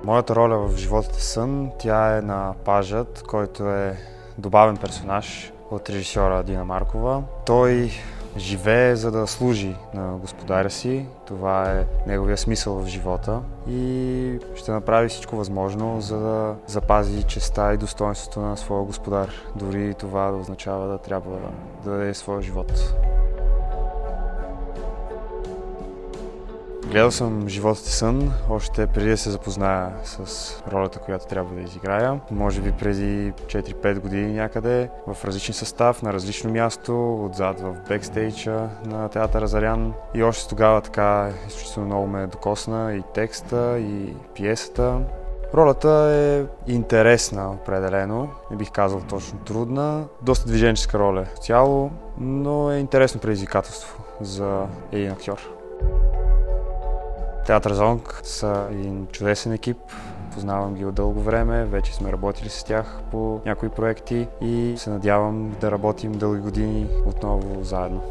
Моята роля в Животът е сън, тя е на Пажът, който е добавен персонаж от режисьора Дина Маркова. Той живее, за да служи на господаря си. Това е неговия смисъл в живота и ще направи всичко възможно, за да запази честта и достоинството на своя господар. Дори това да означава да трябва да даде своя живот. Гледал съм Животът е сън, още преди да се запозная с ролята, която трябва да изиграя. Може би преди 4-5 години някъде, в различен състав, на различно място, отзад в бекстейджа на театър Азарян. И още тогава така изключително много ме докосна и текста, и пиесата. Ролята е интересна определено, не бих казал точно трудна. Доста движенческа роля цяло, но е интересно предизвикателство за един актьор. Театър Зонг са един чудесен екип, познавам ги от дълго време, вече сме работили с тях по някои проекти и се надявам да работим дълги години отново заедно.